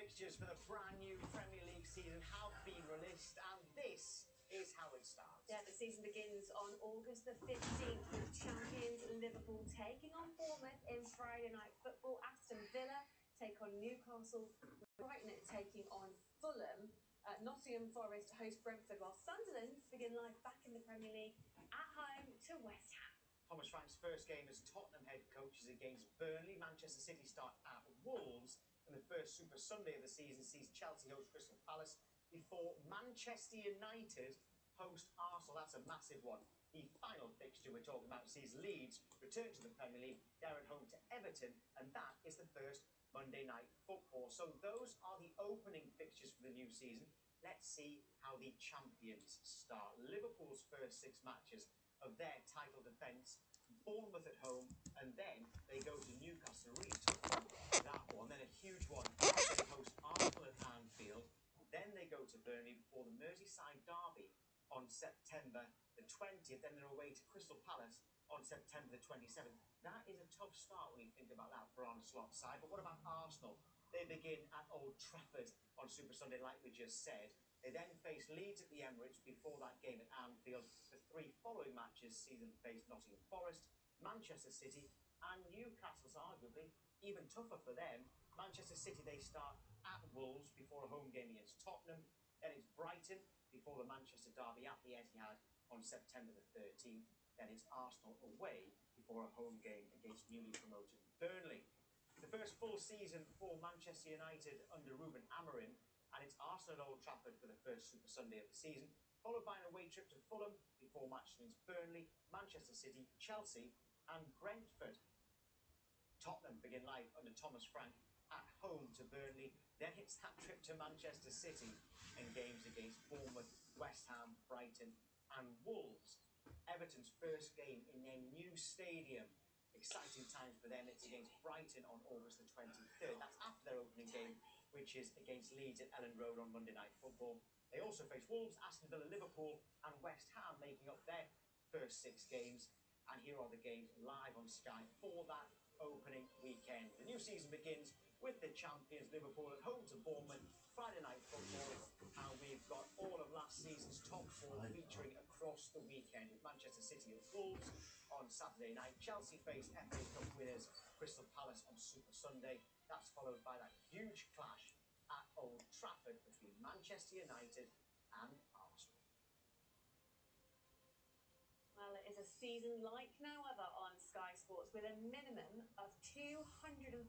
fixtures for the brand new Premier League season have been released, and this is how it starts. Yeah, the season begins on August the 15th with champions Liverpool taking on Bournemouth in Friday night football. Aston Villa take on Newcastle, Brighton taking on Fulham. Nottingham Forest host Brentford, while Sunderland begin life back in the Premier League at home to West Ham. Thomas Frank's first game as Tottenham head coach is against Burnley. Manchester City start at Wolves, and the first Super Sunday of the season sees Chelsea host Crystal Palace before Manchester United host Arsenal. That's a massive one. The final fixture we're talking about sees Leeds return to the Premier League. They're at home to Everton, and that is the first Monday night football. So those are the opening fixtures for the new season. Let's see how the champions start. Liverpool's first 6 matches of their title defence, Bournemouth at home, and then they go to Newcastle. Really tough one, that one. Then a huge one. They host Arsenal at Anfield. Then they go to Burnley before the Merseyside derby on September the 20th. Then they're away to Crystal Palace on September the 27th. That is a tough start when you think about that for Arne Slot's side. But what about Arsenal? They begin at Old Trafford on Super Sunday, like we just said. They then face Leeds at the Emirates before that game at Anfield. The 3 following matches see them face Nottingham Forest, Manchester City, and Newcastle's arguably even tougher for them. Manchester City, they start at Wolves before a home game against Tottenham. Then it's Brighton before the Manchester derby at the Etihad on September the 13th. Then it's Arsenal away before a home game against newly promoted Burnley. The first full season for Manchester United under Ruben Amorim, and it's Arsenal at Old Trafford for the first Super Sunday of the season, followed by an away trip to Fulham before matches against Burnley, Manchester City, Chelsea and Brentford. Tottenham begin life under Thomas Frank at home to Burnley, then it's that trip to Manchester City and games against Bournemouth, West Ham, Brighton and Wolves. Everton's first game in their new stadium. Exciting times for them. It's against Brighton on August the 23rd. That's after their opening game, which is against Leeds at Ellen Road on Monday Night Football. They also face Wolves, Aston Villa, Liverpool and West Ham, making up their first 6 games. And here are the games live on Sky for that opening weekend. The new season begins with the champions Liverpool at home to Bournemouth, Friday night football, and we've got all of last season's top 4 featuring across the weekend, with Manchester City at Wolves on Saturday night. Chelsea face FA Cup winners Crystal Palace on Super Sunday. That's followed by that huge clash at Old Trafford between Manchester United and Arsenal. Well, it is a season like no other on Sky Sports, with a minimum of 215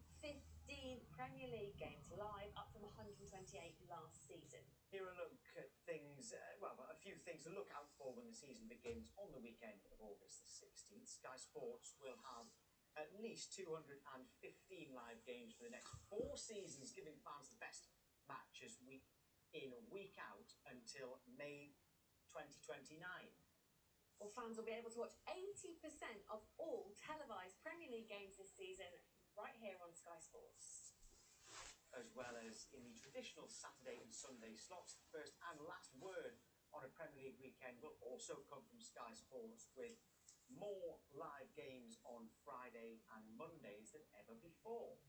Premier League games live, up from 128 last season. Here a look at things, a few things to look out for when the season begins on the weekend of August the 16th. Sky Sports will have at least 215 live games for the next 4 seasons, giving fans the best matches week in, week out until May 2029. Well, fans will be able to watch 80% of all televised Premier League games this season right here on Sky Sports. As well as in the traditional Saturday and Sunday slots, the first and last word on a Premier League weekend will also come from Sky Sports, with more live games on Friday and Mondays than ever before.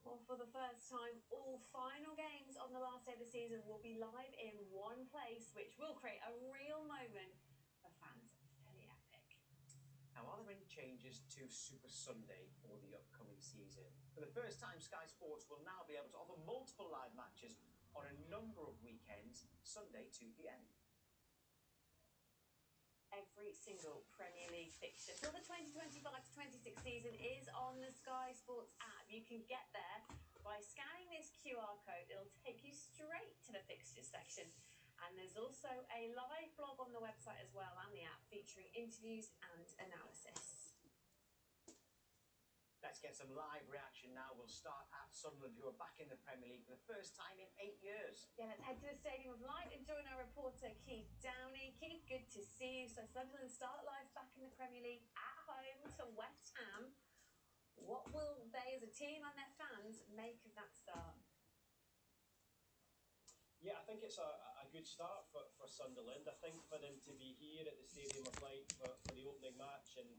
Well, for the first time, all final games on the last day of the season will be live in one place, which will create a real moment for fans. Fairly epic. Now, are there any changes to Super Sunday for the upcoming season? For the first time, Sky Sports will now be able to offer multiple live matches on a number of weekends, Sunday 2 p.m. Every single Premier League fixture for the 2025-26 season is on the Sky Sports app. You can get there by scanning this QR code. It'll take you straight to the fixtures section. And there's also a live blog on the website as well, and the app, featuring interviews and analysis. Let's get some live reaction now. We'll start at Sunderland, who are back in the Premier League for the first time in 8 years. Yeah, let's head to the Stadium of Light and join our reporter Keith Downey. Keith, good to see you. So Sunderland start life back in the Premier League at home to West Ham. What will they as a team and their fans make of that start? Yeah, I think it's a good start for Sunderland. I think for them to be here at the Stadium of Light for the opening match, and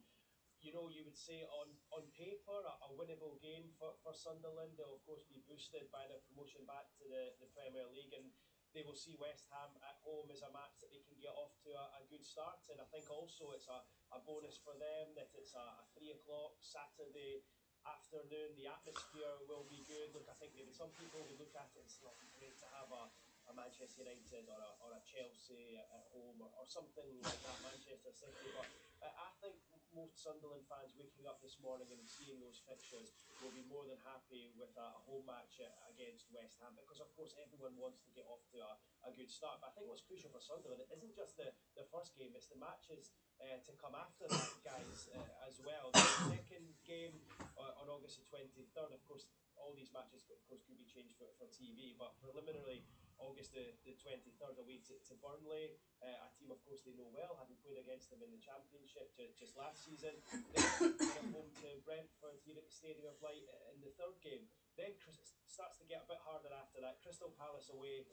you would say on paper a winnable game for Sunderland. They'll of course be boosted by their promotion back to the Premier League, and they will see West Ham at home as a match that they can get off to a good start. And I think also it's a bonus for them that it's a 3 o'clock Saturday afternoon. The atmosphere will be good. Look, I think maybe some people would look at it and say, "Oh, it'd be great to have a Manchester United or a Chelsea at home or something like that, Manchester City." But I think most Sunderland fans waking up this morning and seeing those fixtures will be more than happy with a home match against West Ham, because of course everyone wants to get off to a good start. But I think what's crucial for Sunderland, it isn't just the first game, it's the matches to come after that, guys, as well. The second game on August the 23rd, of course, all these matches, of course, could be changed for TV, but preliminarily, August the 23rd away to Burnley, a team, of course, they know well, having played against them in the Championship just last season. Then at home to Brentford here at the Stadium of Light in the third game. Then it starts to get a bit harder after that. Crystal Palace away,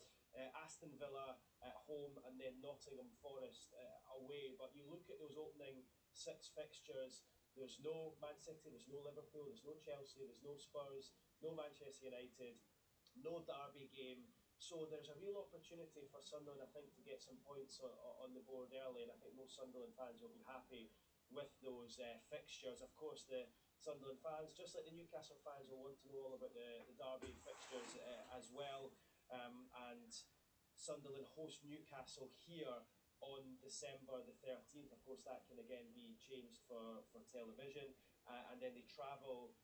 Aston Villa at home, and then Nottingham Forest away. But you look at those opening 6 fixtures, there's no Man City, there's no Liverpool, there's no Chelsea, there's no Spurs, no Manchester United, no derby game. So there's a real opportunity for Sunderland, I think, to get some points on the board early, and I think most Sunderland fans will be happy with those fixtures. Of course, the Sunderland fans, just like the Newcastle fans, will want to know all about the derby fixtures as well. And Sunderland host Newcastle here on December the 13th. Of course, that can again be changed for television. And then they travel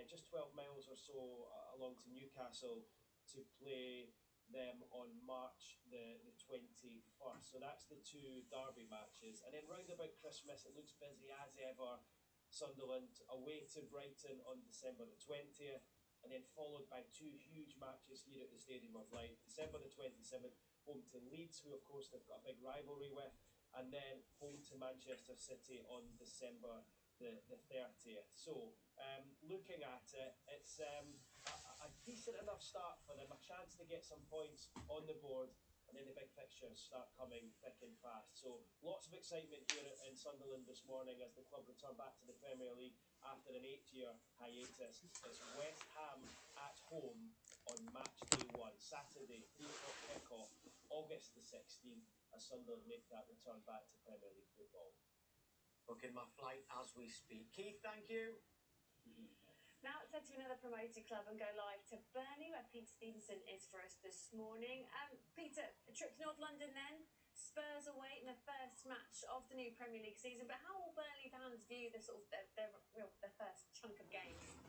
just 12 miles or so along to Newcastle to play them on March the 21st. So that's the two derby matches. And then round about Christmas, it looks busy as ever. Sunderland away to Brighton on December the 20th, and then followed by two huge matches here at the Stadium of Light. December the 27th, home to Leeds, who of course they've got a big rivalry with, and then home to Manchester City on December the 30th. So, looking at it, it's a decent enough start for them, a chance to get some points on the board, and then the big fixtures start coming thick and fast. So lots of excitement here in Sunderland this morning as the club return back to the Premier League after an 8-year hiatus. It's West Ham at home on match day 1, Saturday, 3 o'clock kickoff, August the 16th, as Sunderland make that return back to Premier League football. Booking my flight as we speak. Keith, thank you. Now let's head to another promoted club and go live to Burnley, where Peter Stevenson is for us this morning. Peter, a trip to North London then. Spurs away in the first match of the new Premier League season. But how will Burnley fans view the sort of their first chunk of games?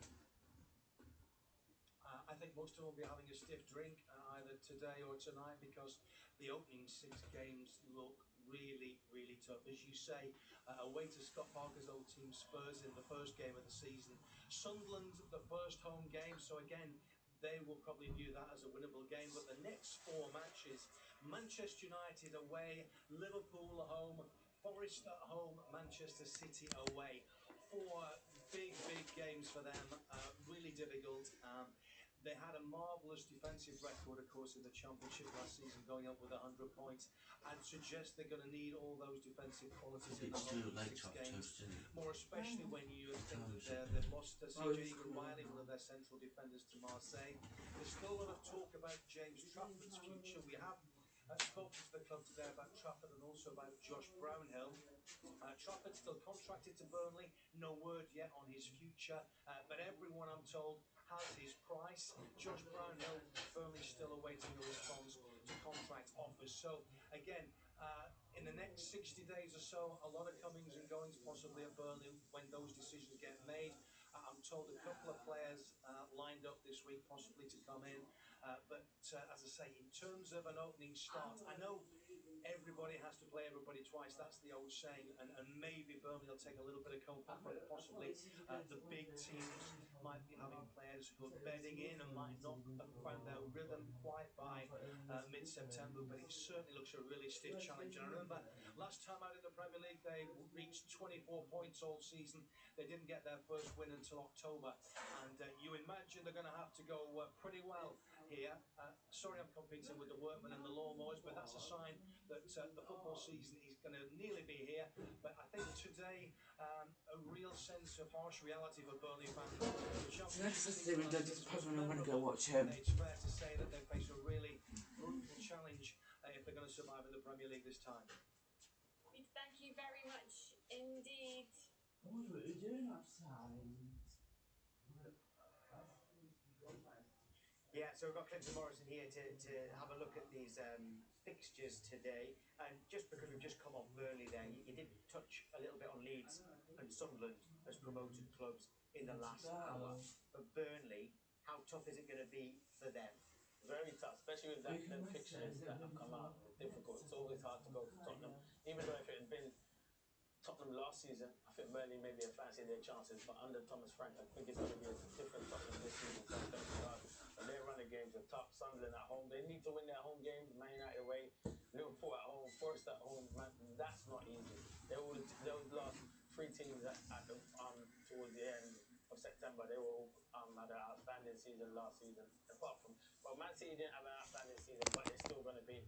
I think most of them will be having a stiff drink either today or tonight, because the opening 6 games look really, really tough. As you say, away to Scott Parker's old team Spurs in the first game of the season. Sunderland, the first home game, so again, they will probably view that as a winnable game. But the next 4 matches, Manchester United away, Liverpool at home, Forest at home, Manchester City away. 4 big, big games for them, really difficult. They had a marvellous defensive record, of course, in the Championship last season, going up with 100 points. I'd suggest they're going to need all those defensive qualities in the whole 6 games, more especially when you think that they've lost CJ Riley, one of their central defenders, to Marseille. There's still a lot of talk about James Trafford's future. We have spoken to the club today about Trafford and also about Josh Brownhill. Trafford's still contracted to Burnley, no word yet on his future, but everyone, I'm told, has his price. Josh Brownhill, Burnley still awaiting a response to contract offers. So again, in the next 60 days or so, a lot of comings and goings possibly at Burnley when those decisions get made. I'm told a couple of players lined up this week possibly to come in, but as I say, in terms of an opening start, I know everybody has to play everybody twice. That's the old saying, and maybe Burnley will take a little bit of comfort from possibly the big teams might be having players who are bedding in and might not have found their rhythm quite by mid-September, but it certainly looks a really stiff challenge. And I remember last time out in the Premier League, they reached 24 points all season. They didn't get their first win until October, and you imagine they're going to have to go pretty well here. Sorry I'm competing with the workmen and the lawnmowers, but that's a sign that the football season is going to nearly be here. But I think today, a real sense of harsh reality for Burnley fans. Next to Steven did this puzzle and I want to go watch him. It's fair to say that they face a really brutal challenge if they're going to survive in the Premier League this time. Thank you very much indeed. What were you doing outside? Yeah, so we've got Clinton Morrison here to have a look at these fixtures today. And just because we've just come off Burnley there, you did touch a little bit on Leeds and Sunderland as promoted clubs in the last hour. But Burnley, how tough is it going to be for them? Very tough, especially with them fixtures that have come out. It's difficult. It's always hard to go to Tottenham. Even though if it had been Tottenham last season, I think Burnley maybe have fancied their chances. But under Thomas Frank, I think it's going to be a different Tottenham this season. So it's going to be hard. But their running games are tough. Sunderland at home, they need to win their home games. Man United away, Liverpool at home, Forest at home. Man, that's not easy. Those last three teams towards the end of September, they all had an outstanding season last season. Apart from, well, Man City didn't have an outstanding season, but they're still going to be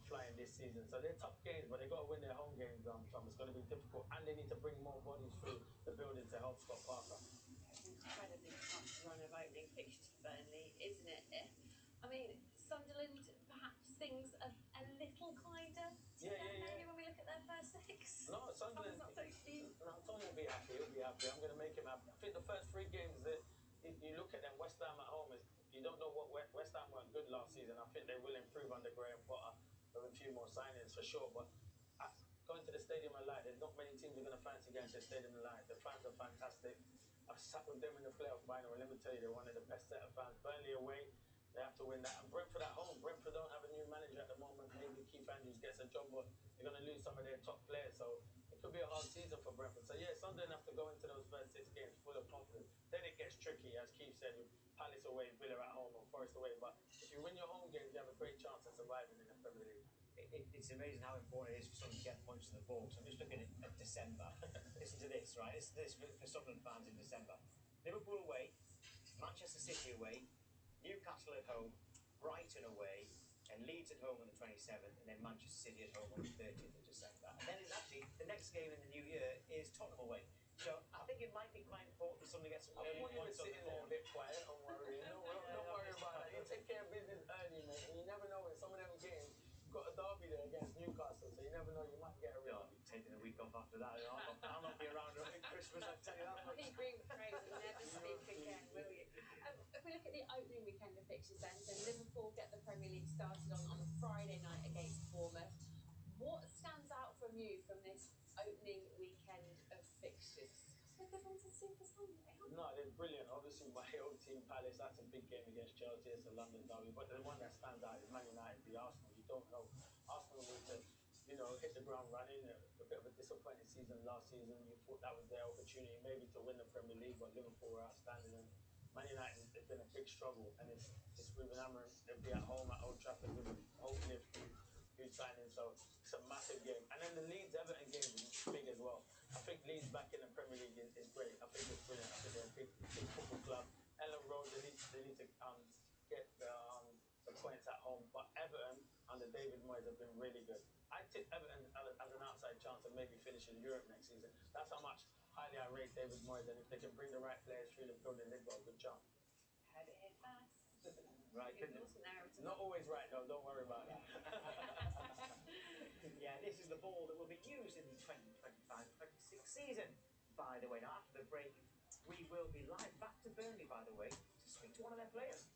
flying this season. So they're tough games, but they've got to win their home games, Tom. It's going to be difficult, and they need to bring more bodies through the building to help Scott Parker. Incredibly tough run of opening fixtures for Burnley, isn't it? I mean, Sunderland, perhaps things a little kinder to them, maybe when we look at their first six. No, Sunderland. Tom's not so keen. No, Tom will be happy. He'll be happy. I'm going to make him happy. I think the first three games that you look at them, West Ham at home, you don't know what West Ham weren't good last season. I think they will improve under Graham Potter with a few more signings for sure. But going to the Stadium of Light, there's not many teams are going to fancy going to the Stadium of Light. The fans are fantastic. I've sat with them in the playoff final, and let me tell you, they're one of the best set of fans. Burnley away, they have to win that. And Brentford at home, Brentford don't have a new manager at the moment. Maybe Keith Andrews gets a job, but they're going to lose some of their top players. So it could be a hard season for Brentford. So yeah, Sunderland have to go into those first 6 games full of confidence. Then it gets tricky, as Keith said, with Palace away, Villa at home, or Forest away. But if you win your home games, you have a great chance of surviving in the Premier League. It's amazing how important it is for someone to get points in the ball. So I'm just looking at December. Listen to this, right? This for Sunderland fans in December. Liverpool away, Manchester City away, Newcastle at home, Brighton away, and Leeds at home on the 27th, and then Manchester City at home on the 30th of December. And then it's actually the next game in the new year is Tottenham away. So I think it might be quite important that somebody gets some early points on the board. A bit quiet, don't worry. Don't worry about that. You take care of business early, mate. And you never know in some of them games. Got a derby there against Newcastle, so you never know, you might get a result. I'll be taking a week off after that. I'll not be around at Christmas, I tell you that much. I agree with Fraser, never speak again, will you? If we look at the opening weekend of fixtures then, so Liverpool get the Premier League started on a Friday night against Bournemouth. What stands out from you from this opening weekend of fixtures? Because we're good ones on Super Sunday, aren't we? No, they're brilliant. Obviously, my old team, Palace, that's a big game against Chelsea. It's a London derby. But the one that stands out is Man United v Arsenal. You don't know. Arsenal need to, hit the ground running. A bit of a disappointing season last season. You thought that was their opportunity maybe to win the Premier League, but Liverpool were outstanding. And Man United has been a big struggle. And it's Ruben Amorim. They'll be at home at Old Trafford with hopefully a few signings. So it's a massive game. And then the Leeds-Everton game is big as well. I think Leeds back in the Premier League is great. I think it's brilliant. I think they're a big football club. Ellen Road, they need to get the points at home. But Everton under David Moyes have been really good. I tip Everton as an outside chance of maybe finishing Europe next season. That's how much highly I rate David Moyes. And if they can bring the right players through the building, they've got a good chance. Heard it here first. Right, not always right though. Don't worry about that. Yeah, this is the ball that will be used in the 2025-26 season, by the way. Now, after the break, we will be live back to Burnley, by the way, to speak to one of their players.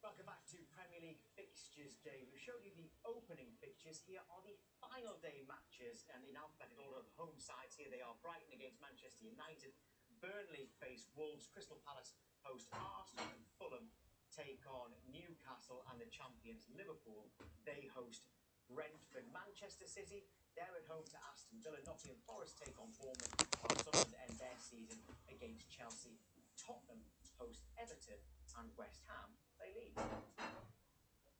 Welcome back to Premier League fixtures day. We've showed you the opening fixtures. Here are the final day matches, and in alphabetical order of the home sides, here they are: Brighton against Manchester United, Burnley face Wolves, Crystal Palace host Arsenal, and Fulham take on Newcastle, and the champions Liverpool, they host Brentford. Manchester City, they're at home to Aston Villa. Nottingham Forest take on Bournemouth, while Sunderland end their season against Chelsea. Tottenham host Everton, and West Ham, they lead.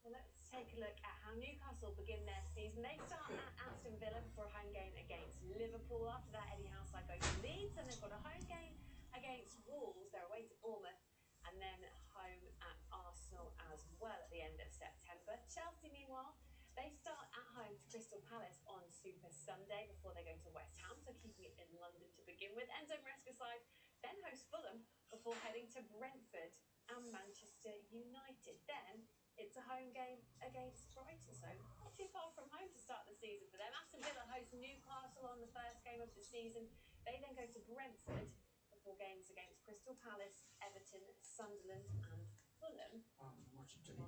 Well, let's take a look at how Newcastle begin their season. They start at Aston Villa before a home game against Liverpool. After that, Eddie House go to Leeds, and they've got a home game against Wolves. They're away to Bournemouth, and then home at Arsenal as well at the end of September. Chelsea, meanwhile, they start at home to Crystal Palace on Super Sunday before they go to West Ham, so keeping it in London to begin with. Enzo Maresca's side then host Fulham before heading to Brentford and Manchester United. Then it's a home game against Brighton, so not too far from home to start the season for them. Aston Villa host Newcastle on the first game of the season. They then go to Brentford before games against Crystal Palace, Everton, Sunderland and Fulham. Nottingham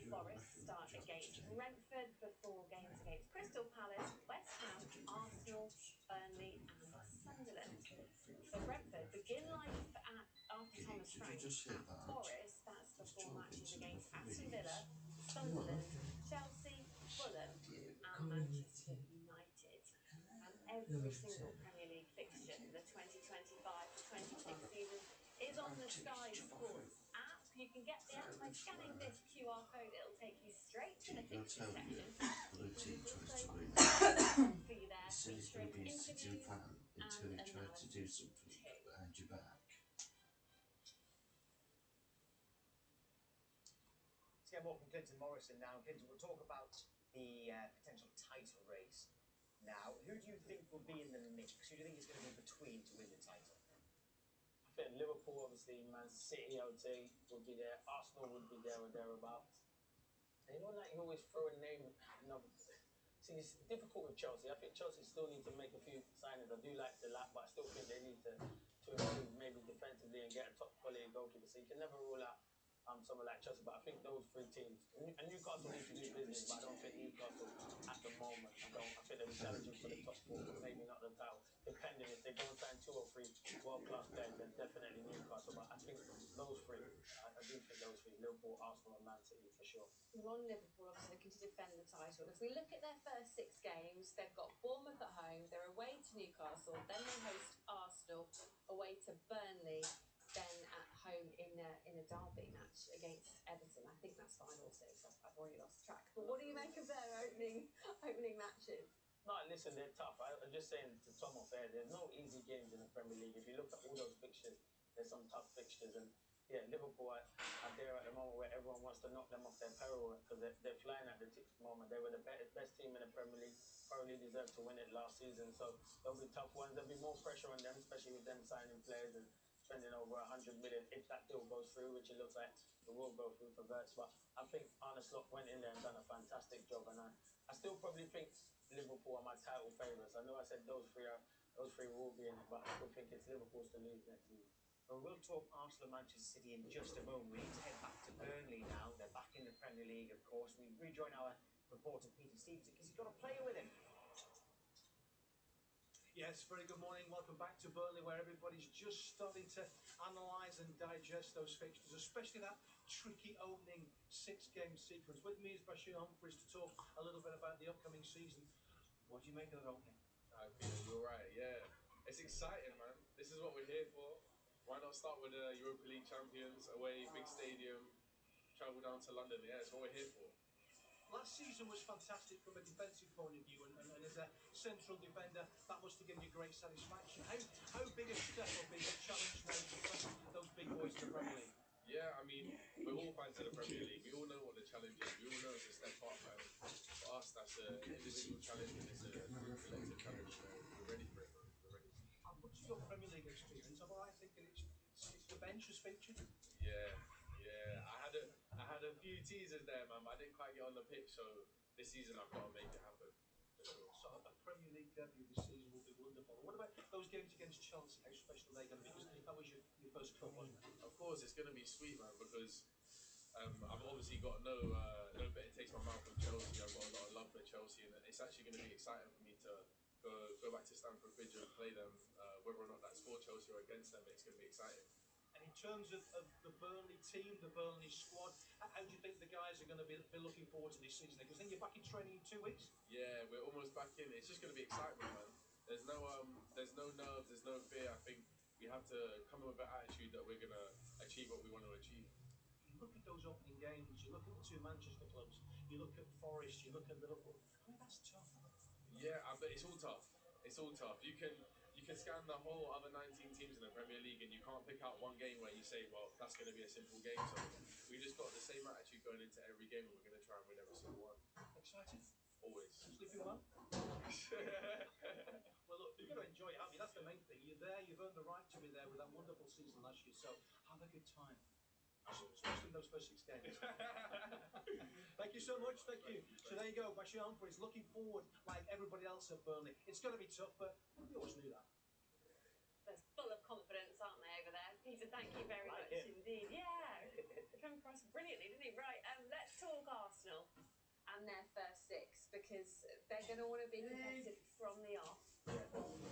Forest start against Brentford before games against Crystal Palace, West Ham, Arsenal, Burnley and Sunderland. So Brentford begin life after Thomas Frank at Forest. That's before matches against Aston Villa, Sunderland, Chelsea, Fulham and Manchester United. And every single Premier League fixture for the 2025-26 season is on the Sky Sports app. You can get the app by scanning this QR code. It'll take you straight to the fixture section. For you there, featuring interviews and analysis too. Let's get more from Clinton Morrison now. Clinton, we'll talk about the potential title race now. Who do you think will be in the mix? Who do you think is going to be between to win the title? I think Liverpool, obviously, Man City, I would say, would be there. Arsenal would be there or thereabouts. And you always throw a name. See, it's difficult with Chelsea. I think Chelsea still need to make a few signings. I do like the lap, but I still think they need to improve maybe defensively and get a top quality goalkeeper. So you can never rule out someone like Chelsea. But I think those three teams, and Newcastle need to do business, but I don't think Newcastle at the moment. I think they'll be challenging for the top four, but maybe not the title. Depending if they go and sign 2 or 3 world-class players, then definitely Newcastle. But I think those three, I do think those three, Liverpool, Arsenal and Man City for sure. Well, on Liverpool, obviously looking to defend the title. If we look at their first 6 games, they've got Bournemouth at home, they're away to Newcastle, then they host Arsenal, away to Burnley, then at home in a derby match against Everton. I think that's final 6. I've already lost track. But what do you make of their opening matches? No, listen, they're tough. I'm just saying to Tom off air, there's no easy games in the Premier League. If you look at all those fixtures, there's some tough fixtures. And yeah, Liverpool are there at the moment where everyone wants to knock them off their peril because they're flying at the moment. They were the best team in the Premier League, probably deserved to win it last season. So there'll be tough ones. There'll be more pressure on them, especially with them signing players and spending over 100 million if that deal goes through, which it looks like it will go through for Verts. But I think Arne Slot went in there and done a fantastic job. And I still probably think Liverpool are my title favourites. I know I said those three will be in it, but I still think it's Liverpool's to lose next season. Well, we'll talk Arsenal and Manchester City in just a moment. We need to head back to Burnley now. They're back in the Premier League, of course. We rejoin our reporter Peter Stevenson because he's got a player with him. Yes, very good morning. Welcome back to Burnley, where everybody's just starting to analyse and digest those fixtures, especially that tricky opening 6-game sequence. With me is Bashir Humphries to talk a little bit about the upcoming season. What do you make of that opening? Peter, you're right. Yeah, it's exciting, man. This is what we're here for. Why not start with the Europa League champions away, big stadium, travel down to London? Yeah, it's what we're here for. Last season was fantastic from a defensive point of view, and as a central defender, that must have given you great satisfaction. How big a step up is the challenge now to face those big boys in the Premier League? Yeah, I mean, we're all fans of the Premier League. We all know what the challenge is. We all know it's a step up. And for us, that's an individual challenge and it's a group collective challenge. So we're ready for it, man. We're ready. How much of your Premier League experience? Am I thinking it's the bench has featured? Yeah. I had a few teasers there, man, but I didn't quite get on the pitch. So this season, I've got to make it happen. For sure. So a Premier League debut this season will be wonderful. What about those games against Chelsea? How special are they going to be? Because that was your first club, wasn't it? Of course, it's going to be sweet, man, because I've obviously got no better taste in my mouth with Chelsea. I've got a lot of love for Chelsea, and it's actually going to be exciting for me to go back to Stamford Bridge and play them. Whether or not that's for Chelsea or against them, it's going to be exciting. And in terms of the Burnley team, the Burnley squad, how do you think the guys are going to be looking forward to this season? Because then you're back in training in 2 weeks. Yeah, we're almost back in. It's just going to be excitement, man. There's no nerves, there's no fear. I think we have to come in with an attitude that we're going to achieve what we want to achieve. You look at those opening games, you look at the 2 Manchester clubs, you You look at Forest, you look at Liverpool. I mean, that's tough. Yeah, but it's all tough. It's all tough. You can scan the whole other 19 teams in the Premier League and you can't pick out one game where you say, well, that's going to be a simple game. So we just got the same attitude going into every game and we're going to try and win every single one. Excited? Always. Sleeping well? Well, look, you've got to enjoy it, haven't you? That's the main thing. You're there, you've earned the right to be there with that wonderful season last year. So have a good time, especially in those first 6 games. Thank you so much. Thank you. So there you go. Bashir Humphries looking forward like everybody else at Burnley. It's going to be tough, but we always knew that. They're full of confidence, aren't they, over there? Peter, thank you very much indeed. Yeah, come across brilliantly, didn't he? Right, let's talk Arsenal and their first 6, because they're going to want to be competitive from the off.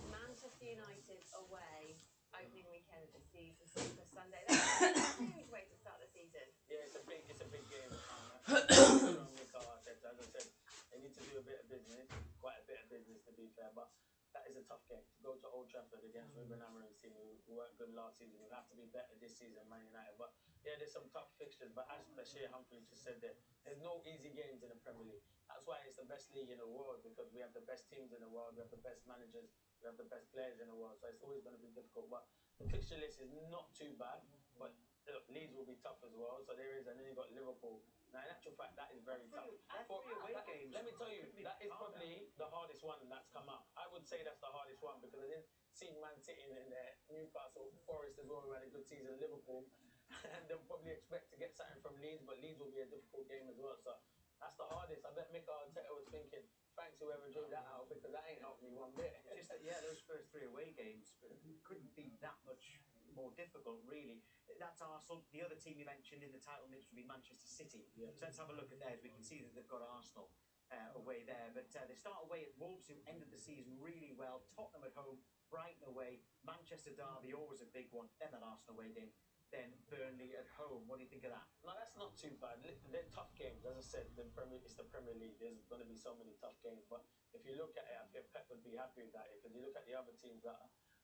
Manchester United away, opening weekend of the season, Super Sunday. That's a huge way to start the season. Yeah, it's a big game. Mikel Arteta, as I said, they need to do a bit of business, quite a bit of business to be fair, but that is a tough game. To go to Old Trafford against Ruben Amorim's team who weren't good last season, will have to be better this season, Man United. But yeah, there's some tough fixtures, but as Bashir Humphries just said there's no easy games in the Premier League. That's why it's the best league in the world, because we have the best teams in the world, we have the best managers, we have the best players in the world, so it's always going to be difficult. But the fixture list is not too bad, but look, Leeds will be tough as well, so there is, and then you've got Liverpool. Now, in actual fact, that is very tough. Let me tell you, that is probably the hardest one that's come out. I would say that's the hardest one, because I didn't see Man City in there, Newcastle, Forest as well, who had a good season, Liverpool, and they'll probably expect to get something from Leeds, but Leeds will be a difficult game as well, so that's the hardest. I bet Mikel Arteta was thinking, thanks whoever drew that out, because that ain't helped me one bit. Just that, yeah, those first 3 away games couldn't be that much more difficult, really. That's Arsenal. The other team you mentioned in the title mix would be Manchester City. Yeah. So let's have a look at theirs. We can see that they've got Arsenal away there, but they start away at Wolves, who ended the season really well. Tottenham at home, Brighton away, Manchester derby, always a big one. Then that Arsenal away game. Then Burnley at home. What do you think of that? No, that's not too bad. They're tough games. As I said, it's the Premier League. There's going to be so many tough games. But if you look at it, I think Pep would be happy with that. Because you look at the other teams that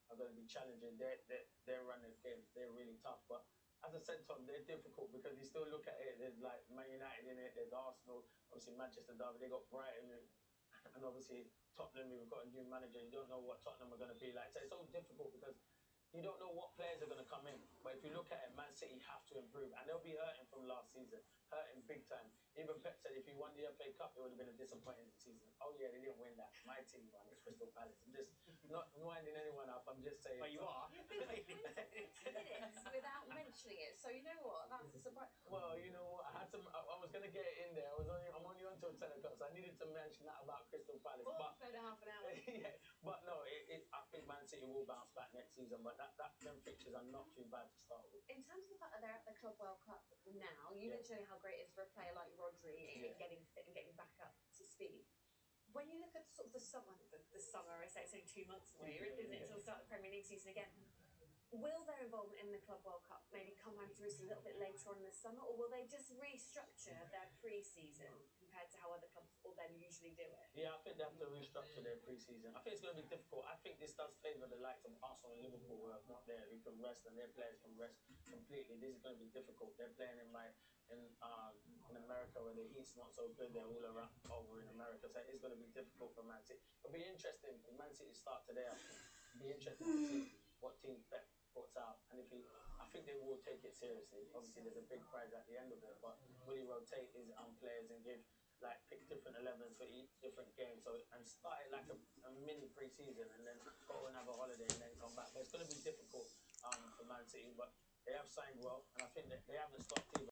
are going to be challenging, they're running games. They're really tough. But as I said, Tom, they're difficult because you still look at it. There's like Man United in it. There's Arsenal. Obviously, Manchester derby. They got Brighton and obviously Tottenham. We've got a new manager. You don't know what Tottenham are going to be like. So it's so difficult because you don't know what players are going to come in. But if you look at it, Man City have to improve. And they'll be hurting from last season. Hurting big time. Even Pep said if he won the FA Cup, it would have been a disappointing season. Oh, yeah, they didn't win that. My team won. It's Crystal Palace. I'm just not winding anyone up. I'm just saying. Well, you are. You've been like 20 minutes without mentioning it, so you know what? That's a surprise. Well, you know what? I was going to get it in there. I'm only on till 10 o'clock, so I needed to mention that about Crystal Palace. Well, But spend a half an hour. yeah, but no, I think Man City will bounce back next season. But them fixtures are not too bad to start with. In terms of the fact that they're at the Club World Cup now, you mentioned how great it is for a player like Rodri in getting fit and getting back up to speed. When you look at sort of the summer, I say it's only 2 months away, isn't it, till start the Premier League season again? Will their involvement in the Club World Cup maybe come home to roost a little bit later on in the summer, or will they just restructure their pre-season compared to how other clubs will then usually do it? Yeah, I think they have to restructure their pre-season. I think it's going to be difficult. I think this does favour the likes of Arsenal and Liverpool, who are not there, who can rest, and their players can rest completely. This is going to be difficult. They're playing in America where the heat's not so good. They're all around over in America, so it's going to be difficult for Man City. It'll be interesting if Man City start today. It'll be interesting to see what team Pep puts out, and I think they will take it seriously. Obviously, there's a big prize at the end of it, but will he rotate his players and pick different 11s for each different game, and start it like a mini pre-season, and then go and have a holiday and then come back. But it's going to be difficult for Man City, but they have signed well, and I think that they haven't stopped either.